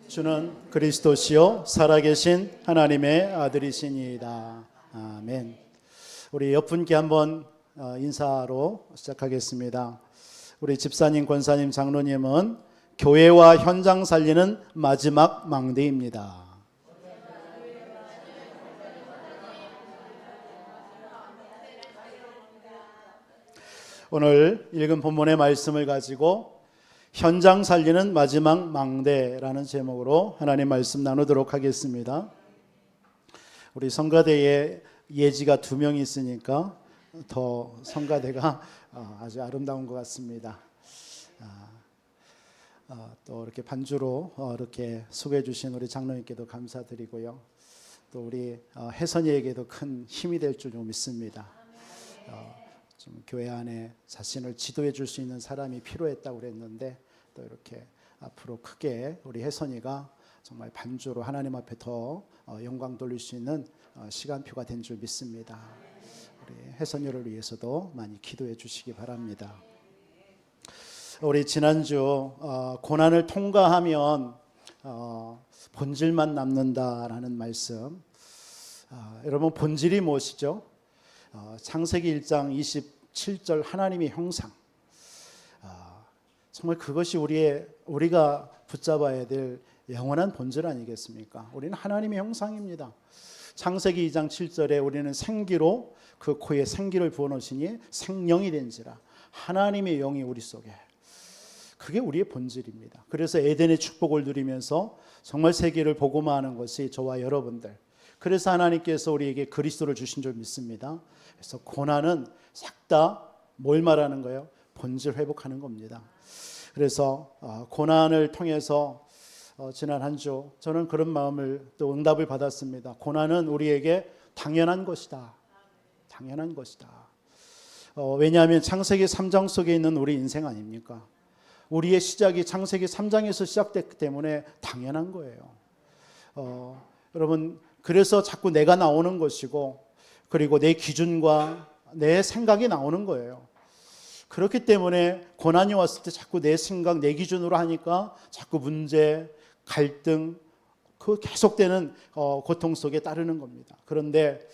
주는 그리스도시요 살아계신 하나님의 아들이시니이다. 아멘. 우리 옆분께 한번 인사로 시작하겠습니다. 우리 집사님, 권사님, 장로님은 교회와 현장 살리는 마지막 망대입니다. 오늘 읽은 본문의 말씀을 가지고 현장 살리는 마지막 망대라는 제목으로 하나님 말씀 나누도록 하겠습니다. 우리 성가대에 예지가 2명이 있으니까 더 성가대가 아주 아름다운 것 같습니다. 또 이렇게 반주로 이렇게 소개해 주신 우리 장로님께도 감사드리고요. 또 우리 혜선이에게도 큰 힘이 될 줄 믿습니다. 좀 교회 안에 자신을 지도해 줄 수 있는 사람이 필요했다고 그랬는데 또 이렇게 앞으로 크게 우리 혜선이가 정말 반주로 하나님 앞에 더 영광 돌릴 수 있는 시간표가 된 줄 믿습니다. 우리 혜선이를 위해서도 많이 기도해 주시기 바랍니다. 우리 지난주 고난을 통과하면 본질만 남는다라는 말씀, 여러분 본질이 무엇이죠? 창세기 1장 27절 하나님의 형상, 정말 그것이 우리가 붙잡아야 될 영원한 본질 아니겠습니까? 우리는 하나님의 형상입니다. 창세기 2장 7절에 우리는 생기로 그 코에 생기를 부어놓으시니 생령이 된지라, 하나님의 영이 우리 속에, 그게 우리의 본질입니다. 그래서 에덴의 축복을 누리면서 정말 세계를 복음화하는 것이 저와 여러분들, 그래서 하나님께서 우리에게 그리스도를 주신 줄 믿습니다. 그래서 고난은 싹 다 뭘 말하는 거예요? 본질 회복하는 겁니다. 그래서 고난을 통해서 지난 한 주 저는 그런 마음을 또 응답을 받았습니다. 고난은 우리에게 당연한 것이다. 당연한 것이다. 왜냐하면 창세기 3장 속에 있는 우리 인생 아닙니까? 우리의 시작이 창세기 3장에서 시작됐기 때문에 당연한 거예요. 여러분, 그래서 자꾸 내가 나오는 것이고, 그리고 내 기준과 내 생각이 나오는 거예요. 그렇기 때문에 고난이 왔을 때 자꾸 내 생각, 내 기준으로 하니까 자꾸 문제, 갈등, 그 계속되는 고통 속에 따르는 겁니다. 그런데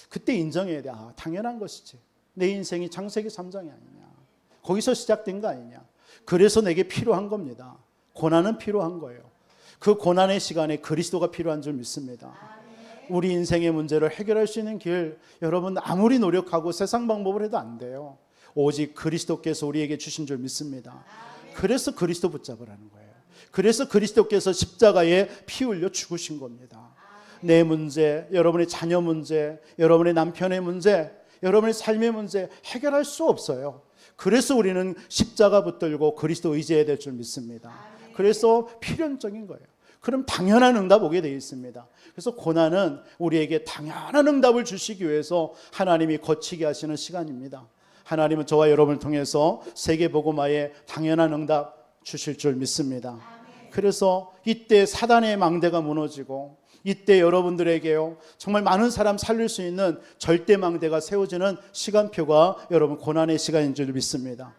그때 인정해야 돼. 당연한 것이지. 내 인생이 창세기 3장이 아니냐. 거기서 시작된 거 아니냐. 그래서 내게 필요한 겁니다. 고난은 필요한 거예요. 그 고난의 시간에 그리스도가 필요한 줄 믿습니다. 우리 인생의 문제를 해결할 수 있는 길, 여러분 아무리 노력하고 세상 방법을 해도 안 돼요. 오직 그리스도께서 우리에게 주신 줄 믿습니다. 그래서 그리스도 붙잡으라는 거예요. 그래서 그리스도께서 십자가에 피 흘려 죽으신 겁니다. 내 문제, 여러분의 자녀 문제, 여러분의 남편의 문제, 여러분의 삶의 문제 해결할 수 없어요. 그래서 우리는 십자가 붙들고 그리스도 의지해야 될 줄 믿습니다. 그래서 필연적인 거예요. 그럼 당연한 응답 오게 되어 있습니다. 그래서 고난은 우리에게 당연한 응답을 주시기 위해서 하나님이 거치게 하시는 시간입니다. 하나님은 저와 여러분을 통해서 세계복음화에 당연한 응답 주실 줄 믿습니다. 그래서 이때 사단의 망대가 무너지고, 이때 여러분들에게요 정말 많은 사람 살릴 수 있는 절대 망대가 세워지는 시간표가 여러분 고난의 시간인 줄 믿습니다.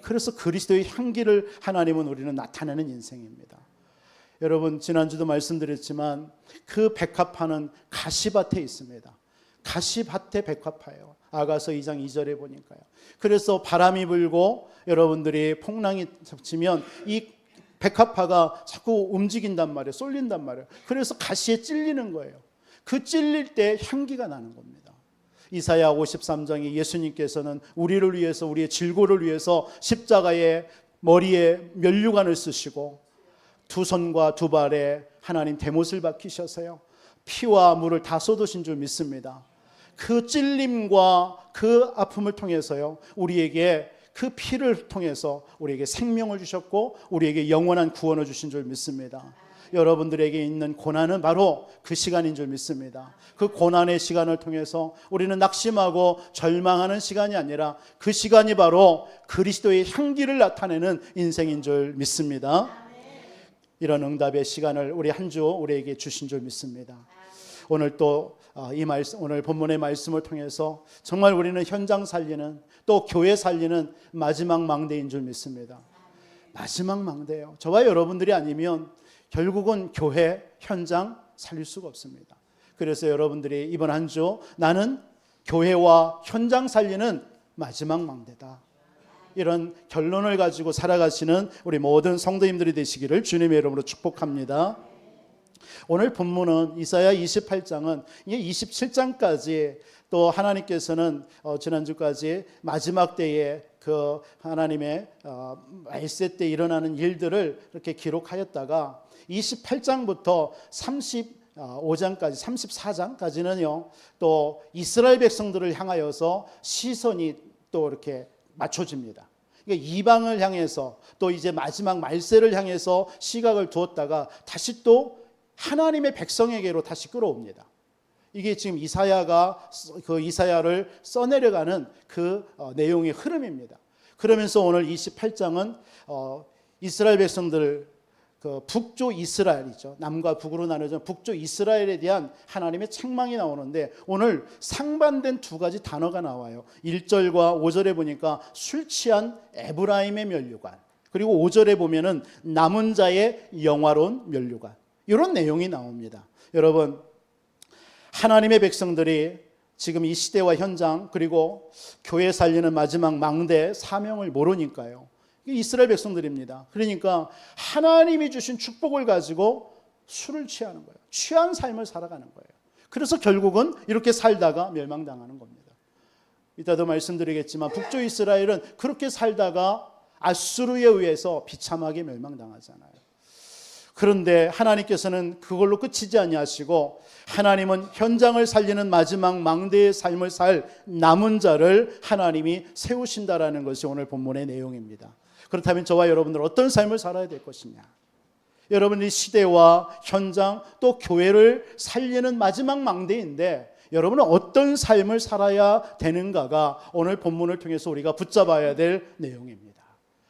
그래서 그리스도의 향기를 하나님은 우리는 나타내는 인생입니다. 여러분 지난주도 말씀드렸지만 그 백합화는 가시밭에 있습니다. 가시밭에 백합화예요. 아가서 2장 2절에 보니까요. 그래서 바람이 불고 여러분들이 풍랑이 닥치면 이 백합화가 자꾸 움직인단 말이에요. 쏠린단 말이에요. 그래서 가시에 찔리는 거예요. 그 찔릴 때 향기가 나는 겁니다. 이사야 53장에 예수님께서는 우리를 위해서, 우리의 질고를 위해서 십자가에 머리에 면류관을 쓰시고 두 손과 두 발에 하나님 대못을 박히셔서요 피와 물을 다 쏟으신 줄 믿습니다. 그 찔림과 그 아픔을 통해서요 우리에게 그 피를 통해서 우리에게 생명을 주셨고 우리에게 영원한 구원을 주신 줄 믿습니다. 여러분들에게 있는 고난은 바로 그 시간인 줄 믿습니다. 그 고난의 시간을 통해서 우리는 낙심하고 절망하는 시간이 아니라 그 시간이 바로 그리스도의 향기를 나타내는 인생인 줄 믿습니다. 이런 응답의 시간을 우리 한 주 우리에게 주신 줄 믿습니다. 오늘 또 이 말씀, 오늘 본문의 말씀을 통해서 정말 우리는 현장 살리는, 또 교회 살리는 마지막 망대인 줄 믿습니다. 마지막 망대예요. 저와 여러분들이 아니면 결국은 교회 현장 살릴 수가 없습니다. 그래서 여러분들이 이번 한 주 나는 교회와 현장 살리는 마지막 망대다, 이런 결론을 가지고 살아가시는 우리 모든 성도님들이 되시기를 주님의 이름으로 축복합니다. 오늘 본문은 이사야 28장은 이게 27장까지 또 하나님께서는 지난주까지 마지막 때에 그 하나님의 말세 때 일어나는 일들을 이렇게 기록하였다가 28장부터 35장까지 34장까지는요 또 이스라엘 백성들을 향하여서 시선이 또 이렇게 맞춰집니다. 그러니까 이방을 향해서 또 이제 마지막 말세를 향해서 시각을 두었다가 다시 또 하나님의 백성에게로 다시 끌어옵니다. 이게 지금 이사야가 그 이사야를 써내려가는 그 내용의 흐름입니다. 그러면서 오늘 28장은 이스라엘 백성들, 그 북쪽 이스라엘이죠. 남과 북으로 나눠져 북쪽 이스라엘에 대한 하나님의 책망이 나오는데 오늘 상반된 두 가지 단어가 나와요. 1절과 5절에 보니까 술 취한 에브라임의 면류관, 그리고 5절에 보면은 남은 자의 영화로운 면류관, 이런 내용이 나옵니다. 여러분, 하나님의 백성들이 지금 이 시대와 현장 그리고 교회 살리는 마지막 망대 사명을 모르니까요. 이스라엘 백성들입니다. 그러니까 하나님이 주신 축복을 가지고 술을 취하는 거예요. 취한 삶을 살아가는 거예요. 그래서 결국은 이렇게 살다가 멸망당하는 겁니다. 이따도 말씀드리겠지만 북쪽 이스라엘은 그렇게 살다가 아수르에 의해서 비참하게 멸망당하잖아요. 그런데 하나님께서는 그걸로 끝이지 아니하시고 하나님은 현장을 살리는 마지막 망대의 삶을 살 남은 자를 하나님이 세우신다라는 것이 오늘 본문의 내용입니다. 그렇다면 저와 여러분들 어떤 삶을 살아야 될 것이냐? 여러분이 시대와 현장 또 교회를 살리는 마지막 망대인데 여러분은 어떤 삶을 살아야 되는가가 오늘 본문을 통해서 우리가 붙잡아야 될 내용입니다.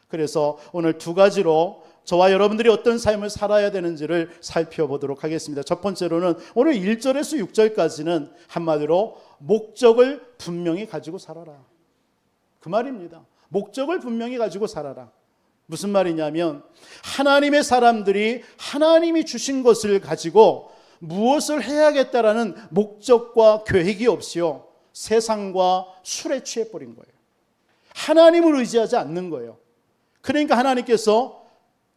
그래서 오늘 두 가지로 저와 여러분들이 어떤 삶을 살아야 되는지를 살펴보도록 하겠습니다. 첫 번째로는 오늘 1절에서 6절까지는 한마디로 목적을 분명히 가지고 살아라, 그 말입니다. 목적을 분명히 가지고 살아라. 무슨 말이냐면 하나님의 사람들이 하나님이 주신 것을 가지고 무엇을 해야겠다라는 목적과 계획이 없이요 세상과 술에 취해버린 거예요. 하나님을 의지하지 않는 거예요. 그러니까 하나님께서,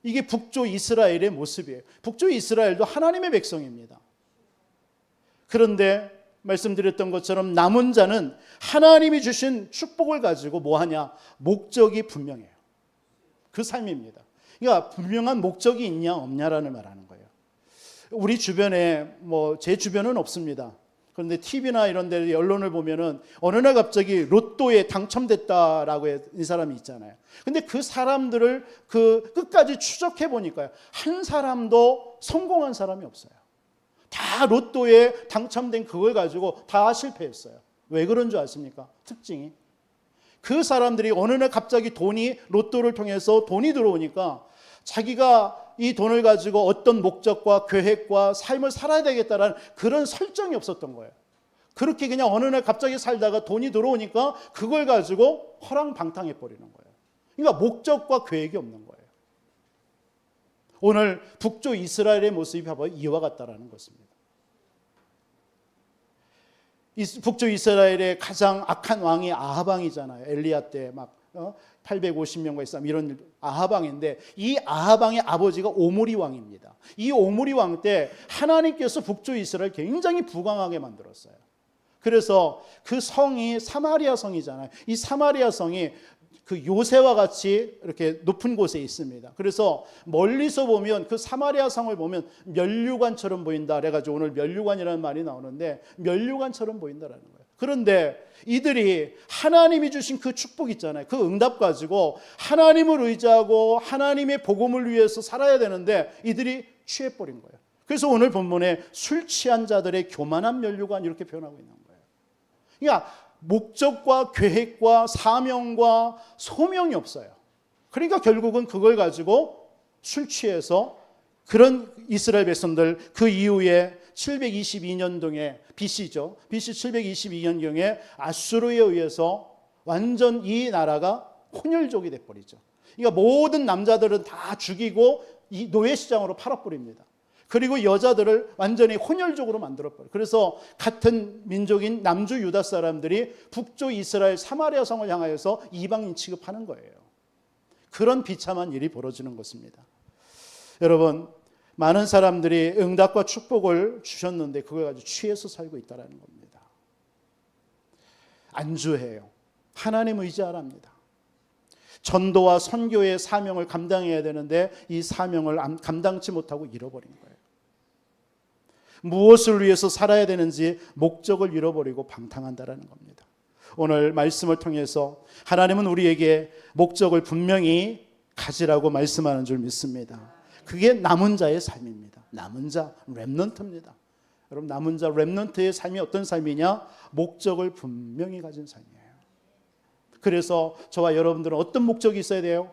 이게 북쪽 이스라엘의 모습이에요. 북쪽 이스라엘도 하나님의 백성입니다. 그런데 말씀드렸던 것처럼 남은 자는 하나님이 주신 축복을 가지고 뭐하냐? 목적이 분명해요. 그 삶입니다. 그러니까 분명한 목적이 있냐 없냐라는 말하는 거예요. 우리 주변에 제 주변은 없습니다. 그런데 TV나 이런 데 언론을 보면은 어느 날 갑자기 로또에 당첨됐다라고 이 사람이 있잖아요. 근데 그 사람들을 끝까지 추적해 보니까요, 한 사람도 성공한 사람이 없어요. 다 로또에 당첨된 그걸 가지고 다 실패했어요. 왜 그런 줄 아십니까? 특징이, 그 사람들이 어느 날 갑자기 로또를 통해서 돈이 들어오니까 자기가 이 돈을 가지고 어떤 목적과 계획과 삶을 살아야 되겠다라는 그런 설정이 없었던 거예요. 그렇게 그냥 어느 날 갑자기 살다가 돈이 들어오니까 그걸 가지고 허랑방탕해 버리는 거예요. 그러니까 목적과 계획이 없는 거예요. 오늘 북쪽 이스라엘의 모습이 바로 이와 같다라는 것입니다. 북쪽 이스라엘의 가장 악한 왕이 아합 왕이잖아요. 엘리야 때 850명과 있으면 이런 아합 왕인데, 이 아합 왕의 아버지가 오므리 왕입니다. 이 오므리 왕 때 하나님께서 북쪽 이스라엘 굉장히 부강하게 만들었어요. 그래서 그 성이 사마리아 성이잖아요. 이 사마리아 성이 그 요새와 같이 이렇게 높은 곳에 있습니다. 그래서 멀리서 보면 그 사마리아 성을 보면 면류관처럼 보인다. 그래가지고 오늘 면류관이라는 말이 나오는데 면류관처럼 보인다라는 거예요. 그런데 이들이 하나님이 주신 그 축복 있잖아요. 그 응답 가지고 하나님을 의지하고 하나님의 복음을 위해서 살아야 되는데 이들이 취해버린 거예요. 그래서 오늘 본문에 술 취한 자들의 교만한 면류관 이렇게 표현하고 있는 거예요. 그러니까 목적과 계획과 사명과 소명이 없어요. 그러니까 결국은 그걸 가지고 술 취해서 그런 이스라엘 백성들, 그 이후에 722년경에 BC죠. BC 722년경에 아수르에 의해서 완전 이 나라가 혼혈족이 돼버리죠. 그러니까 모든 남자들은 다 죽이고 이 노예시장으로 팔아버립니다. 그리고 여자들을 완전히 혼혈족으로 만들어버려요. 그래서 같은 민족인 남주 유다 사람들이 북쪽 이스라엘 사마리아 성을 향하여서 이방인 취급하는 거예요. 그런 비참한 일이 벌어지는 것입니다. 여러분, 많은 사람들이 응답과 축복을 주셨는데 그걸 가지고 취해서 살고 있다는 겁니다. 안주해요. 하나님 의지 안 합니다. 전도와 선교의 사명을 감당해야 되는데 이 사명을 감당치 못하고 잃어버린 거예요. 무엇을 위해서 살아야 되는지 목적을 잃어버리고 방탕한다라는 겁니다. 오늘 말씀을 통해서 하나님은 우리에게 목적을 분명히 가지라고 말씀하는 줄 믿습니다. 그게 남은 자의 삶입니다. 남은 자, 렘넌트입니다. 여러분, 남은 자, 렘넌트의 삶이 어떤 삶이냐? 목적을 분명히 가진 삶이에요. 그래서 저와 여러분들은 어떤 목적이 있어야 돼요?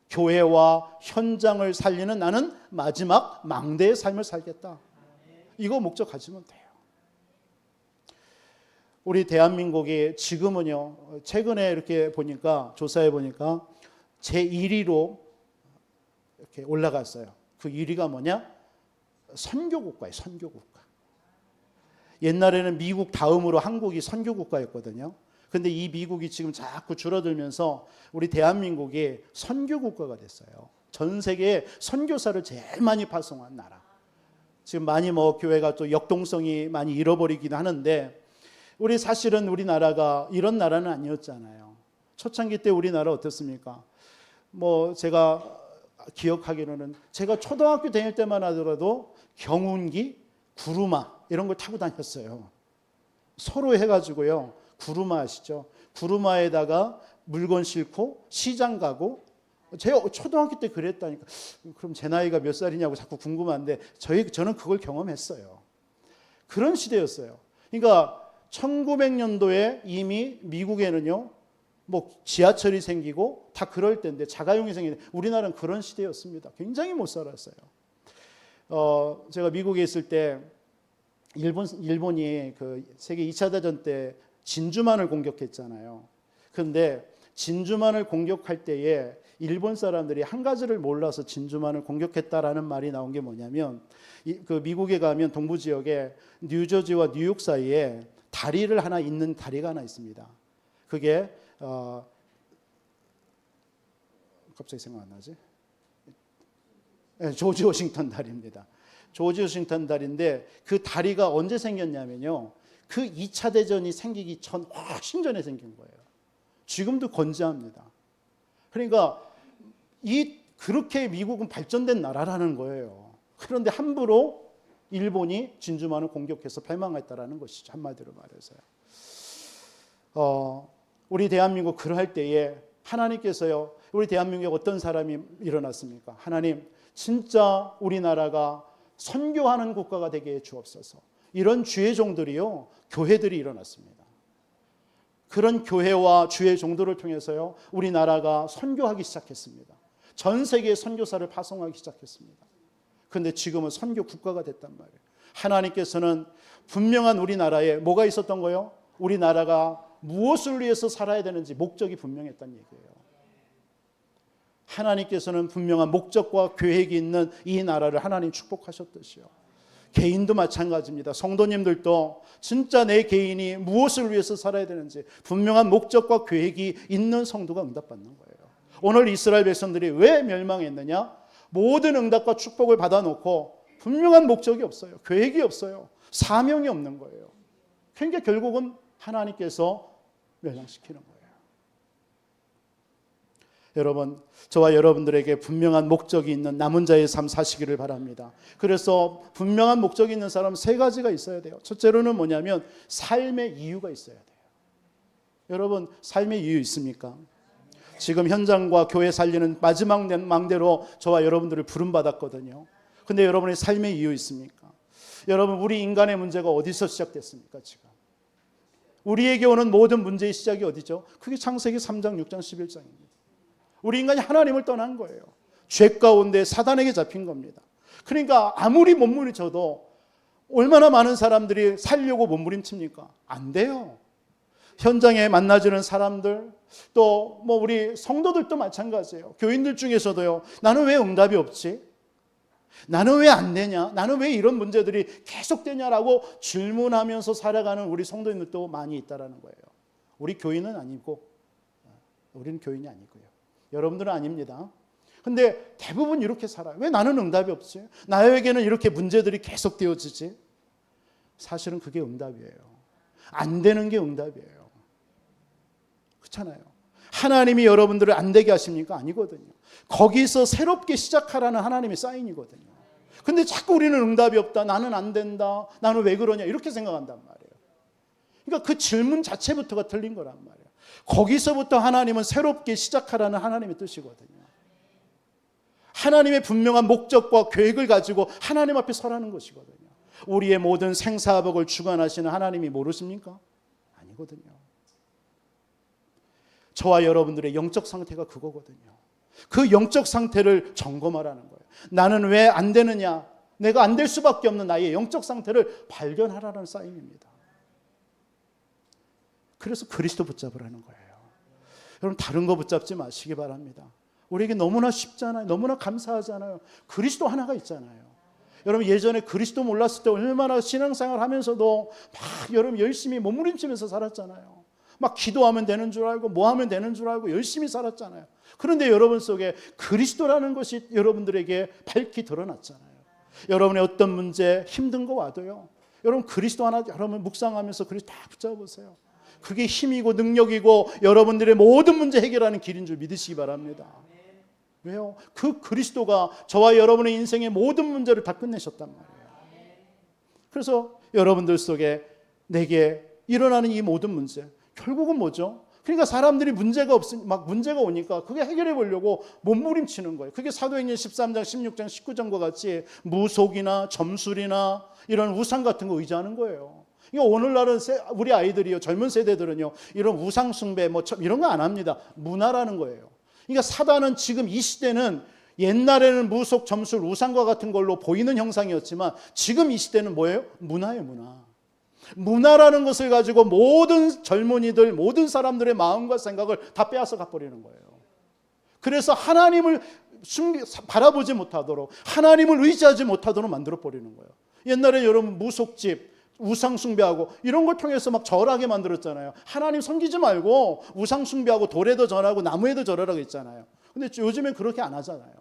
교회와 현장을 살리는 나는 마지막 망대의 삶을 살겠다. 이거 목적 가지면 돼요. 우리 대한민국이 지금은요, 최근에 이렇게 보니까, 조사해 보니까 제1위로 이렇게 올라갔어요. 그 1위가 뭐냐? 선교국가예요, 선교국가. 옛날에는 미국 다음으로 한국이 선교국가였거든요. 근데 이 미국이 지금 자꾸 줄어들면서 우리 대한민국이 선교국가가 됐어요. 전 세계에 선교사를 제일 많이 파송한 나라. 지금 많이 교회가 또 역동성이 많이 잃어버리긴 하는데, 우리 사실은 우리나라가 이런 나라는 아니었잖아요. 초창기 때 우리나라 어떻습니까? 제가 기억하기로는 제가 초등학교 다닐 때만 하더라도 경운기, 구루마 이런 걸 타고 다녔어요. 서로 해가지고요. 구루마 아시죠? 구루마에다가 물건 싣고 시장 가고, 제가 초등학교 때 그랬다니까. 그럼 제 나이가 몇 살이냐고 자꾸 궁금한데 저는 그걸 경험했어요. 그런 시대였어요. 그러니까 1900년도에 이미 미국에는요, 지하철이 생기고 다 그럴 때인데, 자가용이 생기는데 우리나라는 그런 시대였습니다. 굉장히 못 살았어요. 제가 미국에 있을 때 일본이 그 세계 2차 대전 때 진주만을 공격했잖아요. 그런데 진주만을 공격할 때에 일본 사람들이 한 가지를 몰라서 진주만을 공격했다라는 말이 나온 게 뭐냐면, 그 미국에 가면 동부 지역에 뉴저지와 뉴욕 사이에 다리를 하나 잇는 다리가 하나 있습니다. 그게 갑자기 생각 안 나지? 네, 조지 워싱턴 다리입니다. 조지 워싱턴 다리인데 그 다리가 언제 생겼냐면요, 그 2차 대전이 생기기 전 훨씬 전에 생긴 거예요. 지금도 건재합니다. 그러니까 그렇게 미국은 발전된 나라라는 거예요. 그런데 함부로 일본이 진주만을 공격해서 패망했다라는 것이죠. 한마디로 말해서요. 우리 대한민국 그럴 때에 하나님께서요, 우리 대한민국에 어떤 사람이 일어났습니까? 하나님, 진짜 우리나라가 선교하는 국가가 되게 해 주옵소서. 이런 주의 종들이요, 교회들이 일어났습니다. 그런 교회와 주의 종들을 통해서요, 우리나라가 선교하기 시작했습니다. 전 세계에 선교사를 파송하기 시작했습니다. 그런데 지금은 선교 국가가 됐단 말이에요. 하나님께서는 분명한 우리나라에 뭐가 있었던 거예요? 우리나라가 무엇을 위해서 살아야 되는지 목적이 분명했다는 얘기예요. 하나님께서는 분명한 목적과 계획이 있는 이 나라를 하나님 축복하셨듯이요, 개인도 마찬가지입니다. 성도님들도 진짜 내 개인이 무엇을 위해서 살아야 되는지 분명한 목적과 계획이 있는 성도가 응답받는 거예요. 오늘 이스라엘 백성들이 왜 멸망했느냐? 모든 응답과 축복을 받아놓고 분명한 목적이 없어요. 계획이 없어요. 사명이 없는 거예요. 그러니까 결국은 하나님께서 멸망시키는 거예요. 여러분, 저와 여러분들에게 분명한 목적이 있는 남은 자의 삶 사시기를 바랍니다. 그래서 분명한 목적이 있는 사람은 세 가지가 있어야 돼요. 첫째로는 뭐냐면 삶의 이유가 있어야 돼요. 여러분, 삶의 이유 있습니까? 지금 현장과 교회 살리는 마지막 망대로 저와 여러분들을 부름받았거든요. 근데 여러분의 삶의 이유 있습니까? 여러분, 우리 인간의 문제가 어디서 시작됐습니까? 지금 우리에게 오는 모든 문제의 시작이 어디죠? 그게 창세기 3장, 6장, 11장입니다. 우리 인간이 하나님을 떠난 거예요. 죄 가운데 사단에게 잡힌 겁니다. 그러니까 아무리 몸부림쳐도 얼마나 많은 사람들이 살려고 몸부림칩니까? 안 돼요. 현장에 만나지는 사람들, 또 우리 성도들도 마찬가지예요. 교인들 중에서도요, 나는 왜 응답이 없지? 나는 왜 안 되냐? 나는 왜 이런 문제들이 계속되냐라고 질문하면서 살아가는 우리 성도님들도 많이 있다라는 거예요. 우리 교인은 아니고, 우리는 교인이 아니고요. 여러분들은 아닙니다. 근데 대부분 이렇게 살아요. 왜 나는 응답이 없지? 나에게는 이렇게 문제들이 계속 되어지지? 사실은 그게 응답이에요. 안 되는 게 응답이에요. 그렇잖아요. 하나님이 여러분들을 안 되게 하십니까? 아니거든요. 거기서 새롭게 시작하라는 하나님의 사인이거든요. 근데 자꾸 우리는 응답이 없다. 나는 안 된다. 나는 왜 그러냐. 이렇게 생각한단 말이에요. 그러니까 그 질문 자체부터가 틀린 거란 말이에요. 거기서부터 하나님은 새롭게 시작하라는 하나님의 뜻이거든요. 하나님의 분명한 목적과 계획을 가지고 하나님 앞에 서라는 것이거든요. 우리의 모든 생사복을 주관하시는 하나님이 모르십니까? 아니거든요. 저와 여러분들의 영적 상태가 그거거든요. 그 영적 상태를 점검하라는 거예요. 나는 왜 안 되느냐? 내가 안 될 수밖에 없는 나의 영적 상태를 발견하라는 사인입니다. 그래서 그리스도 붙잡으라는 거예요. 여러분 다른 거 붙잡지 마시기 바랍니다. 우리에게 너무나 쉽잖아요. 너무나 감사하잖아요. 그리스도 하나가 있잖아요. 여러분 예전에 그리스도 몰랐을 때 얼마나 신앙생활 하면서도 막 여러분 열심히 몸부림치면서 살았잖아요. 막 기도하면 되는 줄 알고 뭐 하면 되는 줄 알고 열심히 살았잖아요. 그런데 여러분 속에 그리스도라는 것이 여러분들에게 밝히 드러났잖아요. 여러분의 어떤 문제 힘든 거 와도요. 여러분 그리스도 하나 여러분 묵상하면서 그리스도 다 붙잡으세요. 그게 힘이고 능력이고 여러분들의 모든 문제 해결하는 길인 줄 믿으시기 바랍니다. 왜요? 그 그리스도가 저와 여러분의 인생의 모든 문제를 다 끝내셨단 말이에요. 그래서 여러분들 속에 내게 일어나는 이 모든 문제 결국은 뭐죠? 그러니까 사람들이 문제가 오니까 그게 해결해 보려고 몸부림치는 거예요. 그게 사도행전 13장, 16장, 19장과 같이 무속이나 점술이나 이런 우상 같은 거 의지하는 거예요. 이거 오늘날은 우리 아이들이요, 젊은 세대들은요, 이런 우상 숭배 뭐 이런 거 안 합니다. 문화라는 거예요. 그러니까 사단은 지금 이 시대는 옛날에는 무속, 점술, 우상과 같은 걸로 보이는 형상이었지만 지금 이 시대는 뭐예요? 문화예요, 문화. 문화라는 것을 가지고 모든 젊은이들, 모든 사람들의 마음과 생각을 다 빼앗아 가버리는 거예요. 그래서 하나님을 바라보지 못하도록, 하나님을 의지하지 못하도록 만들어버리는 거예요. 옛날에 여러분 무속집, 우상 숭배하고 이런 걸 통해서 막 절하게 만들었잖아요. 하나님 섬기지 말고 우상 숭배하고 돌에도 절하고 나무에도 절하라고 했잖아요. 근데 요즘엔 그렇게 안 하잖아요.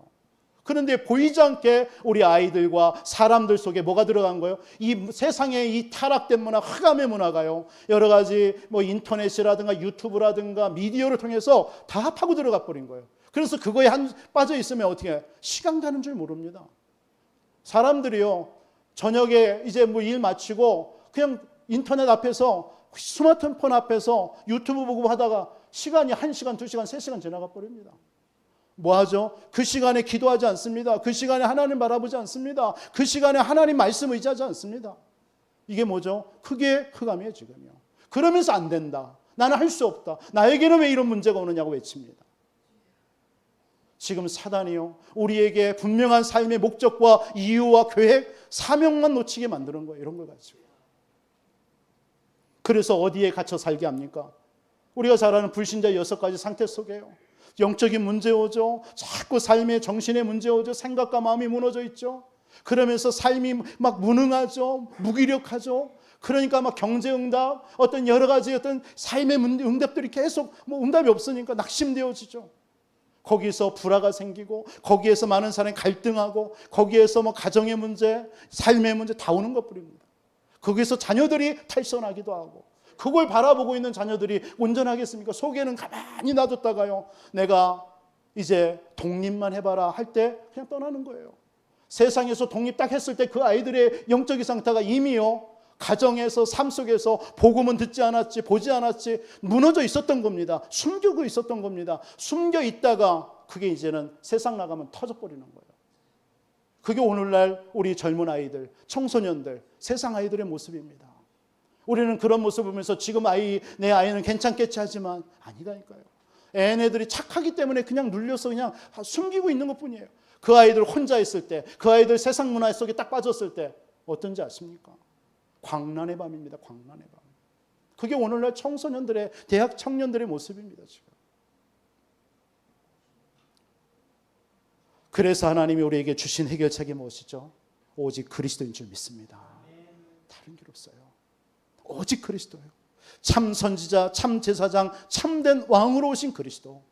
그런데 보이지 않게 우리 아이들과 사람들 속에 뭐가 들어간 거예요? 이 세상의 이 타락된 문화, 흑암의 문화가요. 여러 가지 뭐 인터넷이라든가 유튜브라든가 미디어를 통해서 다 파고 들어가 버린 거예요. 그래서 그거에 빠져 있으면 어떻게 해요? 시간 가는 줄 모릅니다. 사람들이요. 저녁에 이제 뭐 일 마치고 그냥 인터넷 앞에서 스마트폰 앞에서 유튜브 보고 하다가 시간이 1시간, 2시간, 3시간 지나가 버립니다. 뭐 하죠? 그 시간에 기도하지 않습니다. 그 시간에 하나님 바라보지 않습니다. 그 시간에 하나님 말씀 의지하지 않습니다. 이게 뭐죠? 그게 흑암이에요, 지금요. 그러면서 안 된다. 나는 할 수 없다. 나에게는 왜 이런 문제가 오느냐고 외칩니다. 지금 사단이요, 우리에게 분명한 삶의 목적과 이유와 계획, 사명만 놓치게 만드는 거예요. 이런 걸 가지고. 그래서 어디에 갇혀 살게 합니까? 우리가 잘 아는 불신자 6가지 상태 속에요. 영적인 문제 오죠. 자꾸 삶의 정신의 문제 오죠. 생각과 마음이 무너져 있죠. 그러면서 삶이 막 무능하죠. 무기력하죠. 그러니까 막 경제응답, 어떤 여러 가지 어떤 삶의 응답들이 계속 뭐 응답이 없으니까 낙심되어지죠. 거기서 불화가 생기고 거기에서 많은 사람이 갈등하고 거기에서 뭐 가정의 문제, 삶의 문제 다 오는 것뿐입니다. 거기서 자녀들이 탈선하기도 하고 그걸 바라보고 있는 자녀들이 온전하겠습니까? 속에는 가만히 놔뒀다가요. 내가 이제 독립만 해봐라 할 때 그냥 떠나는 거예요. 세상에서 독립 딱 했을 때 그 아이들의 영적인 상태가 이미요. 가정에서 삶 속에서 복음은 듣지 않았지 보지 않았지 무너져 있었던 겁니다. 숨기고 있었던 겁니다. 숨겨 있다가 그게 이제는 세상 나가면 터져버리는 거예요. 그게 오늘날 우리 젊은 아이들, 청소년들, 세상 아이들의 모습입니다. 우리는 그런 모습을 보면서 지금 내 아이는 괜찮겠지 하지만 아니라니까요. 애네들이 착하기 때문에 그냥 눌려서 그냥 숨기고 있는 것뿐이에요. 그 아이들 혼자 있을 때, 그 아이들 세상 문화 속에 딱 빠졌을 때 어떤지 아십니까? 광란의 밤입니다. 광란의 밤. 그게 오늘날 청소년들의, 대학 청년들의 모습입니다. 지금. 그래서 하나님이 우리에게 주신 해결책이 무엇이죠? 오직 그리스도인 줄 믿습니다. 다른 길 없어요. 오직 그리스도예요. 참 선지자, 참 제사장, 참된 왕으로 오신 그리스도.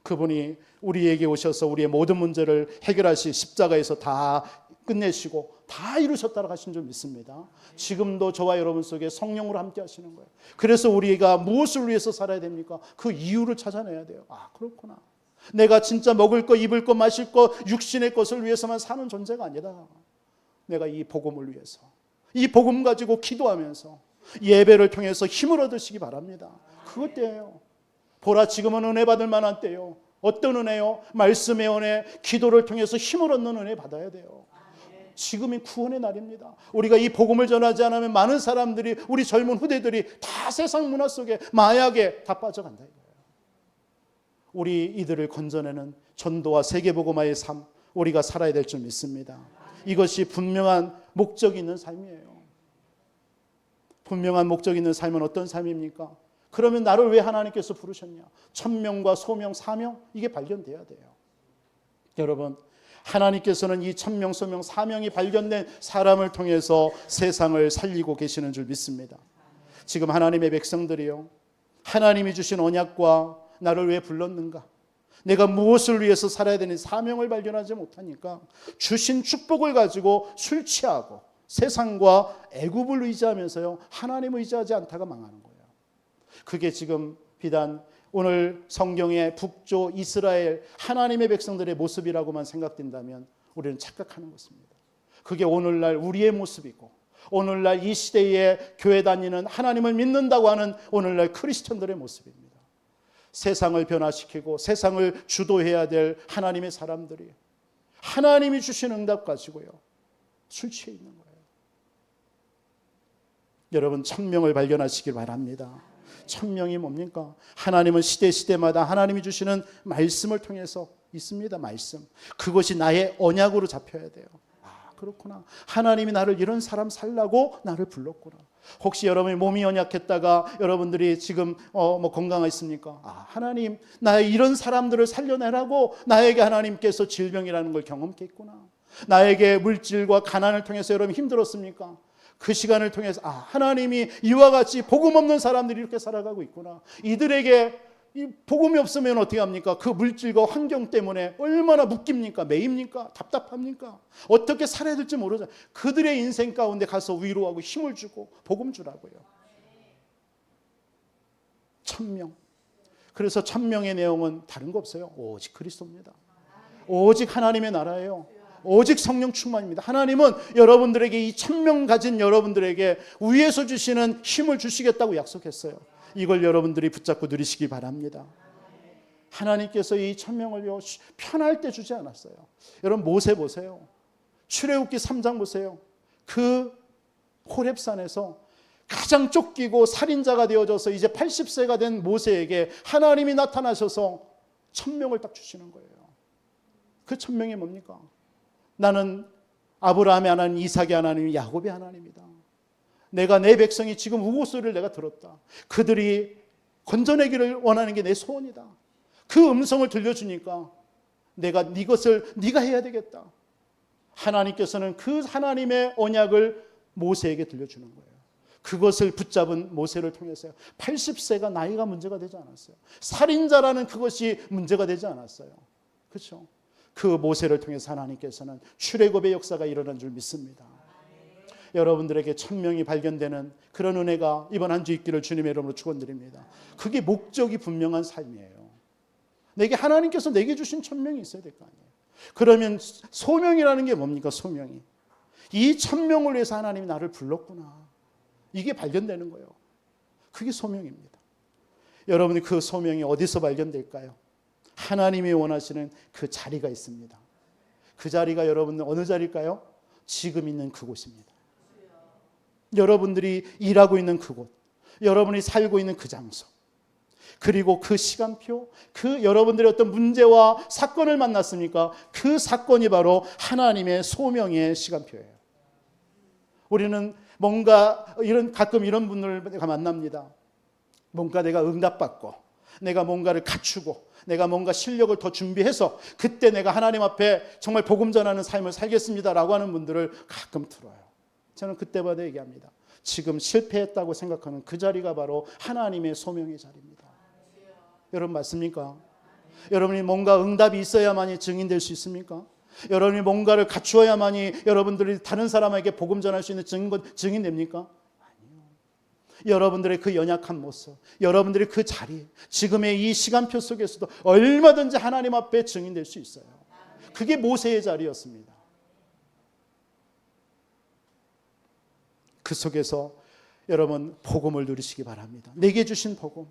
그분이 우리에게 오셔서 우리의 모든 문제를 해결하시 십자가에서 다 끝내시고 다 이루셨다고 하신 줄 믿습니다. 지금도 저와 여러분 속에 성령으로 함께 하시는 거예요. 그래서 우리가 무엇을 위해서 살아야 됩니까? 그 이유를 찾아내야 돼요. 아, 그렇구나. 내가 진짜 먹을 거, 입을 거, 마실 거, 육신의 것을 위해서만 사는 존재가 아니다. 내가 이 복음을 위해서, 이 복음 가지고 기도하면서 예배를 통해서 힘을 얻으시기 바랍니다. 그것 때예요. 보라, 지금은 은혜 받을 만한 때요. 어떤 은혜요? 말씀의 은혜, 기도를 통해서 힘을 얻는 은혜 받아야 돼요. 지금이 구원의 날입니다. 우리가 이 복음을 전하지 않으면 많은 사람들이, 우리 젊은 후대들이 다 세상 문화 속에, 마약에 다 빠져간다 이거예요. 우리 이들을 건져내는 전도와 세계복음화의 삶, 우리가 살아야 될 줄 믿습니다. 이것이 분명한 목적이 있는 삶이에요. 분명한 목적이 있는 삶은 어떤 삶입니까? 그러면 나를 왜 하나님께서 부르셨냐? 천명과 소명, 사명, 이게 발견돼야 돼요. 여러분, 하나님께서는 이 천명, 소명, 사명이 발견된 사람을 통해서 세상을 살리고 계시는 줄 믿습니다. 지금 하나님의 백성들이요, 하나님이 주신 언약과 나를 왜 불렀는가? 내가 무엇을 위해서 살아야 되는 사명을 발견하지 못하니까 주신 축복을 가지고 술 취하고 세상과 애굽을 의지하면서요, 하나님을 의지하지 않다가 망하는 거예요. 그게 지금 비단 오늘 성경의 북조 이스라엘 하나님의 백성들의 모습이라고만 생각된다면 우리는 착각하는 것입니다. 그게 오늘날 우리의 모습이고, 오늘날 이 시대에 교회 다니는 하나님을 믿는다고 하는 오늘날 크리스천들의 모습입니다. 세상을 변화시키고 세상을 주도해야 될 하나님의 사람들이 하나님이 주신 응답 가지고요, 술 취해 있는 거예요. 여러분, 천명을 발견하시길 바랍니다. 천명이 뭡니까? 하나님은 시대마다 하나님이 주시는 말씀을 통해서 있습니다. 말씀. 그것이 나의 언약으로 잡혀야 돼요. 아, 그렇구나. 하나님이 나를 이런 사람 살라고 나를 불렀구나. 혹시 여러분이 몸이 연약했다가 여러분들이 지금 건강하십니까? 아, 하나님, 나의 이런 사람들을 살려내라고 나에게 하나님께서 질병이라는 걸 경험했구나. 나에게 물질과 가난을 통해서 여러분 힘들었습니까? 그 시간을 통해서 하나님이 이와 같이 복음 없는 사람들이 이렇게 살아가고 있구나. 이들에게 이 복음이 없으면 어떻게 합니까? 그 물질과 환경 때문에 얼마나 묶입니까? 매입니까? 답답합니까? 어떻게 살아야 될지 모르잖아요. 그들의 인생 가운데 가서 위로하고 힘을 주고 복음 주라고요. 천명. 그래서 천명의 내용은 다른 거 없어요. 오직 그리스도입니다. 오직 하나님의 나라예요. 오직 성령 충만입니다. 하나님은 여러분들에게 이 천명 가진 여러분들에게 위에서 주시는 힘을 주시겠다고 약속했어요. 이걸 여러분들이 붙잡고 누리시기 바랍니다. 하나님께서 이 천명을 편할 때 주지 않았어요. 여러분, 모세 보세요. 출애굽기 3장 보세요. 그 호렙산에서 가장 쫓기고 살인자가 되어져서 이제 80세가 된 모세에게 하나님이 나타나셔서 천명을 딱 주시는 거예요. 그 천명이 뭡니까? 나는 아브라함의 하나님, 이삭의 하나님, 야곱의 하나님이다. 내가 내 백성이 지금 우고 소리를 내가 들었다. 그들이 건져내기를 원하는 게 내 소원이다. 그 음성을 들려주니까 내가 이것을 네가 해야 되겠다. 하나님께서는 그 하나님의 언약을 모세에게 들려주는 거예요. 그것을 붙잡은 모세를 통해서요, 80세가 나이가 문제가 되지 않았어요. 살인자라는 그것이 문제가 되지 않았어요. 그렇죠? 그 모세를 통해서 하나님께서는 출애굽의 역사가 일어난 줄 믿습니다. 여러분들에게 천명이 발견되는 그런 은혜가 이번 한 주 있기를 주님의 이름으로 축원드립니다. 그게 목적이 분명한 삶이에요. 내게 하나님께서 내게 주신 천명이 있어야 될 거 아니에요. 그러면 소명이라는 게 뭡니까? 소명이. 이 천명을 위해서 하나님이 나를 불렀구나. 이게 발견되는 거예요. 그게 소명입니다. 여러분이 그 소명이 어디서 발견될까요? 하나님이 원하시는 그 자리가 있습니다. 그 자리가 여러분 어느 자리일까요? 지금 있는 그곳입니다. 여러분들이 일하고 있는 그곳, 여러분이 살고 있는 그 장소, 그리고 그 시간표, 그 여러분들의 어떤 문제와 사건을 만났습니까? 그 사건이 바로 하나님의 소명의 시간표예요. 우리는 뭔가 가끔 이런 분들을 만납니다. 뭔가 내가 응답받고 내가 뭔가를 갖추고 내가 뭔가 실력을 더 준비해서 그때 내가 하나님 앞에 정말 복음 전하는 삶을 살겠습니다라고 하는 분들을 가끔 들어요. 저는 그때마다 얘기합니다. 지금 실패했다고 생각하는 그 자리가 바로 하나님의 소명의 자리입니다. 여러분 맞습니까? 여러분이 뭔가 응답이 있어야만이 증인될 수 있습니까? 여러분이 뭔가를 갖추어야만이 여러분들이 다른 사람에게 복음 전할 수 있는 증인됩니까? 아니요. 여러분들의 그 연약한 모습, 여러분들의 그 자리, 지금의 이 시간표 속에서도 얼마든지 하나님 앞에 증인될 수 있어요. 그게 모세의 자리였습니다. 그 속에서 여러분 복음을 누리시기 바랍니다. 내게 주신 복음.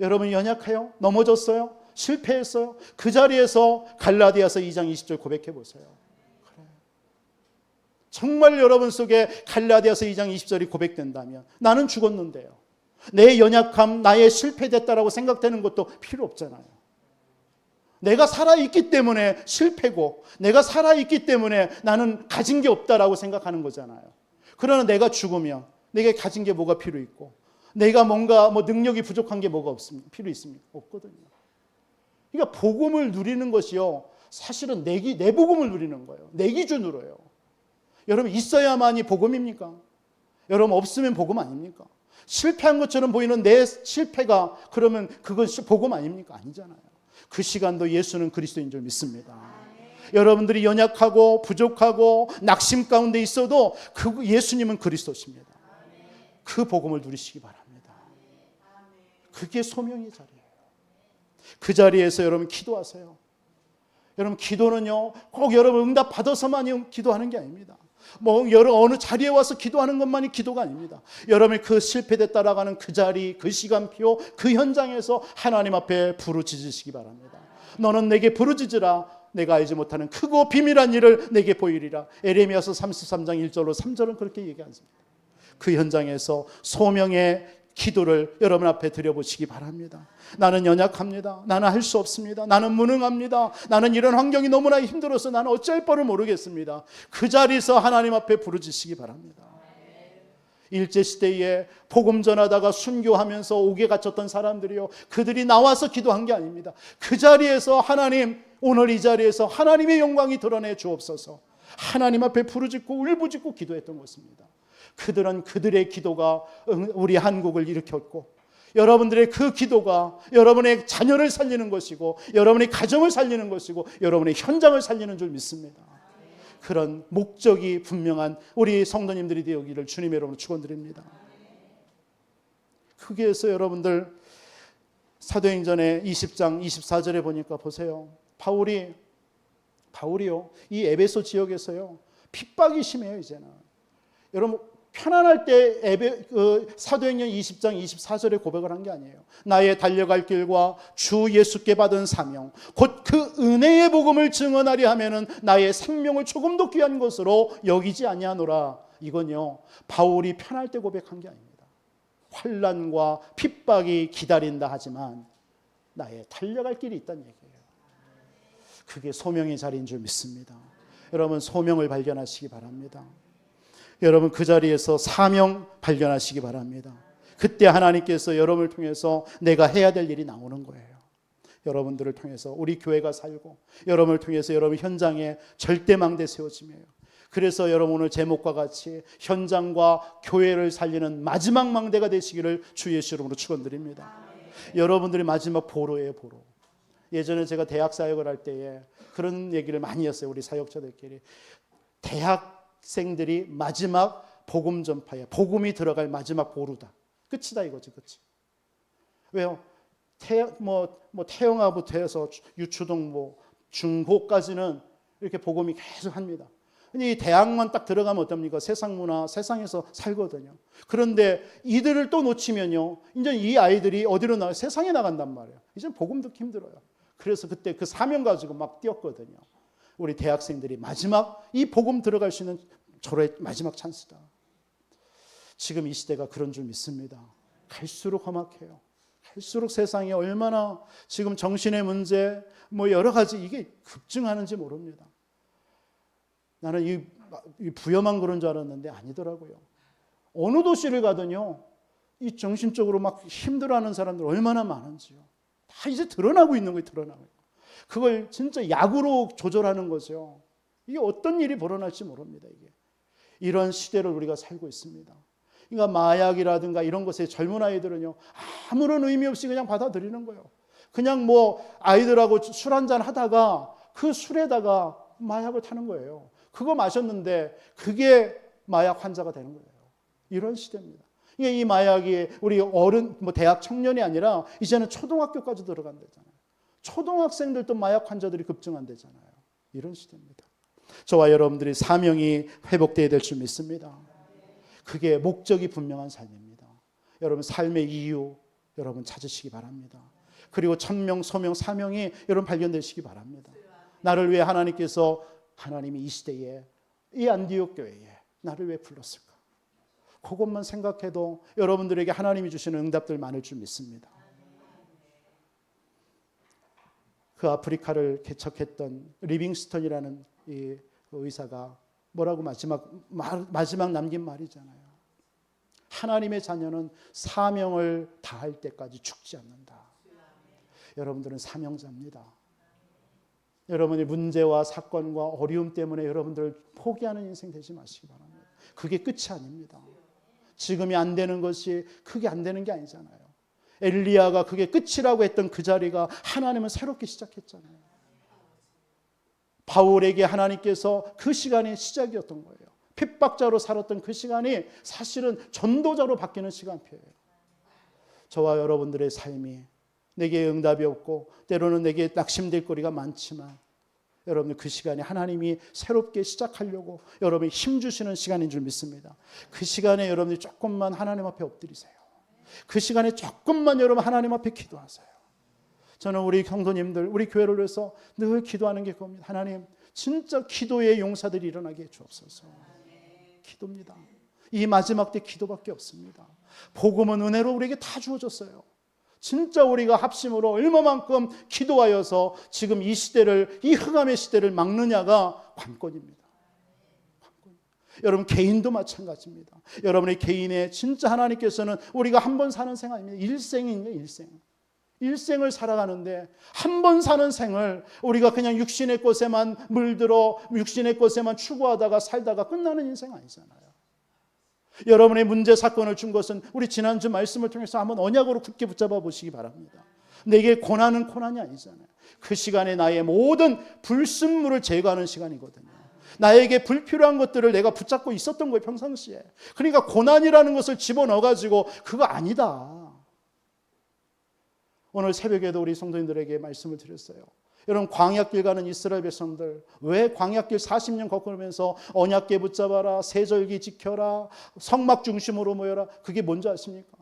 여러분 연약해요? 넘어졌어요? 실패했어요? 그 자리에서 갈라디아서 2장 20절 고백해 보세요. 그래. 정말 여러분 속에 갈라디아서 2장 20절이 고백된다면 나는 죽었는데요. 내 연약함, 나의 실패됐다라고 생각되는 것도 필요 없잖아요. 내가 살아있기 때문에 실패고 내가 살아있기 때문에 나는 가진 게 없다라고 생각하는 거잖아요. 그러나 내가 죽으면 내게 가진 게 뭐가 필요 있고 내가 뭔가 능력이 부족한 게 뭐가 필요 있습니까? 없거든요. 그러니까 복음을 누리는 것이요. 사실은 내 복음을 누리는 거예요. 내 기준으로요. 여러분 있어야만이 복음입니까? 여러분 없으면 복음 아닙니까? 실패한 것처럼 보이는 내 실패가 그러면 그건 복음 아닙니까? 아니잖아요. 그 시간도 예수는 그리스도인 줄 믿습니다. 여러분들이 연약하고 부족하고 낙심 가운데 있어도 그 예수님은 그리스도십니다. 그 복음을 누리시기 바랍니다. 그게 소명의 자리예요. 그 자리에서 여러분 기도하세요. 여러분 기도는요 꼭 여러분 응답 받아서만 기도하는 게 아닙니다. 어느 자리에 와서 기도하는 것만이 기도가 아닙니다. 여러분이 그 실패됐다라고 하는 그 자리, 그 시간표, 그 현장에서 하나님 앞에 부르짖으시기 바랍니다. 너는 내게 부르짖으라. 내가 알지 못하는 크고 비밀한 일을 내게 보이리라. 에레미야서 33장 1절로 3절은 그렇게 얘기하십니다. 그 현장에서 소명의 기도를 여러분 앞에 드려보시기 바랍니다. 나는 연약합니다. 나는 할 수 없습니다. 나는 무능합니다. 나는 이런 환경이 너무나 힘들어서 나는 어찌할 바를 모르겠습니다. 그 자리에서 하나님 앞에 부르짖으시기 바랍니다. 일제시대에 복음 전하다가 순교하면서 옥에 갇혔던 사람들이요, 그들이 나와서 기도한 게 아닙니다. 그 자리에서 하나님, 오늘 이 자리에서 하나님의 영광이 드러내 주옵소서, 하나님 앞에 부르짖고 울부짖고 기도했던 것입니다. 그들은 그들의 기도가 우리 한국을 일으켰고, 여러분들의 그 기도가 여러분의 자녀를 살리는 것이고, 여러분의 가정을 살리는 것이고, 여러분의 현장을 살리는 줄 믿습니다. 그런 목적이 분명한 우리 성도님들이 되기를 주님의 이름으로 축원드립니다. 거기에서 여러분들 사도행전의 20장 24절에 보니까 보세요. 바울이요, 이 에베소 지역에서요 핍박이 심해요. 이제는 여러분 편안할 때 사도행전 20장 24절에 고백을 한 게 아니에요. 나의 달려갈 길과 주 예수께 받은 사명, 곧 그 은혜의 복음을 증언하려 하면은 나의 생명을 조금도 귀한 것으로 여기지 아니하노라. 이건요 바울이 편할 때 고백한 게 아닙니다. 환난과 핍박이 기다린다 하지만 나의 달려갈 길이 있다는 얘기예요. 그게 소명의 자리인 줄 믿습니다. 여러분 소명을 발견하시기 바랍니다. 여러분 그 자리에서 사명 발견하시기 바랍니다. 그때 하나님께서 여러분을 통해서 내가 해야 될 일이 나오는 거예요. 여러분들을 통해서 우리 교회가 살고, 여러분을 통해서 여러분 현장에 절대망대 세워지며요. 그래서 여러분 오늘 제목과 같이 현장과 교회를 살리는 마지막 망대가 되시기를 주 예수 이름으로 축원드립니다. 여러분들이 마지막 보로예요, 보로. 예전에 제가 대학 사역을 할 때에 그런 얘기를 많이 했어요. 우리 사역자들끼리. 대학생들이 마지막 복음 전파야. 복음이 들어갈 마지막 보루다. 끝이다 이거지, 끝이. 왜요? 태영아부터 해서 유초동 중고까지는 이렇게 복음이 계속 합니다. 근데 이 대학만 딱 들어가면 어떻습니까? 세상 문화, 세상에서 살거든요. 그런데 이들을 또 놓치면요, 이제 이 아이들이 어디로 나가? 세상에 나간단 말이에요. 이제 복음 듣기 힘들어요. 그래서 그때 그 사명 가지고 막 뛰었거든요. 우리 대학생들이 마지막 이 복음 들어갈 수 있는 저의 마지막 찬스다. 지금 이 시대가 그런 줄 믿습니다. 갈수록 험악해요. 갈수록 세상이 얼마나 지금 정신의 문제, 여러 가지 이게 급증하는지 모릅니다. 나는 이 부여만 그런 줄 알았는데 아니더라고요. 어느 도시를 가든요, 이 정신적으로 막 힘들어하는 사람들 얼마나 많은지요. 다 이제 드러나고 있는 거예요. 드러나고. 그걸 진짜 약으로 조절하는 거죠. 이게 어떤 일이 벌어날지 모릅니다. 이게. 이런 시대를 우리가 살고 있습니다. 그러니까 마약이라든가 이런 것에 젊은 아이들은요, 아무런 의미 없이 그냥 받아들이는 거예요. 그냥 뭐 아이들하고 술 한잔 하다가 그 술에다가 마약을 타는 거예요. 그거 마셨는데 그게 마약 환자가 되는 거예요. 이런 시대입니다. 이 마약이 우리 어른, 뭐 대학 청년이 아니라 이제는 초등학교까지 들어간다잖아요. 초등학생들도 마약 환자들이 급증한다잖아요. 이런 시대입니다. 저와 여러분들이 사명이 회복되어야 될 줄 믿습니다. 그게 목적이 분명한 삶입니다. 여러분 삶의 이유 여러분 찾으시기 바랍니다. 그리고 천명, 소명, 사명이 여러분 발견되시기 바랍니다. 나를 위해 하나님께서 하나님이 이 시대에 이 안디옥 교회에 나를 왜 불렀을까? 그것만 생각해도 여러분들에게 하나님이 주시는 응답들 많을 줄 믿습니다. 그 아프리카를 개척했던 리빙스턴이라는 이 의사가 뭐라고 마지막 남긴 말이잖아요. 하나님의 자녀는 사명을 다할 때까지 죽지 않는다. 여러분들은 사명자입니다. 여러분의 문제와 사건과 어려움 때문에 여러분들 포기하는 인생 되지 마시기 바랍니다. 그게 끝이 아닙니다. 지금이 안 되는 것이 그게 안 되는 게 아니잖아요. 엘리야가 그게 끝이라고 했던 그 자리가 하나님은 새롭게 시작했잖아요. 바울에게 하나님께서 그 시간이 시작이었던 거예요. 핍박자로 살았던 그 시간이 사실은 전도자로 바뀌는 시간표예요. 저와 여러분들의 삶이 내게 응답이 없고 때로는 내게 낙심될 거리가 많지만 여러분 그 시간에 하나님이 새롭게 시작하려고 여러분이 힘주시는 시간인 줄 믿습니다. 그 시간에 여러분이 조금만 하나님 앞에 엎드리세요. 그 시간에 조금만 여러분 하나님 앞에 기도하세요. 저는 우리 성도님들, 우리 교회를 위해서 늘 기도하는 게 그겁니다. 하나님, 진짜 기도의 용사들이 일어나게 해 주옵소서. 기도입니다. 이 마지막 때 기도밖에 없습니다. 복음은 은혜로 우리에게 다 주어졌어요. 진짜 우리가 합심으로 얼마만큼 기도하여서 지금 이 시대를, 이 흑암의 시대를 막느냐가 관건입니다. 관건. 여러분 개인도 마찬가지입니다. 여러분의 개인의 진짜 하나님께서는 우리가 한 번 사는 생 아닙니다. 일생이에요. 일생을 살아가는데 한 번 사는 생을 우리가 그냥 육신의 것에만 물들어 육신의 것에만 추구하다가 살다가 끝나는 인생 아니잖아요. 여러분의 문제 사건을 준 것은 우리 지난주 말씀을 통해서 한번 언약으로 굳게 붙잡아 보시기 바랍니다. 내게 고난은 고난이 아니잖아요. 그 시간에 나의 모든 불순물을 제거하는 시간이거든요. 나에게 불필요한 것들을 내가 붙잡고 있었던 거예요, 평상시에. 그러니까 고난이라는 것을 집어넣어가지고 그거 아니다. 오늘 새벽에도 우리 성도님들에게 말씀을 드렸어요. 여러분 광야길 가는 이스라엘 백성들 왜 광야길 40년 걸으면서 언약궤 붙잡아라, 세절기 지켜라, 성막 중심으로 모여라, 그게 뭔지 아십니까?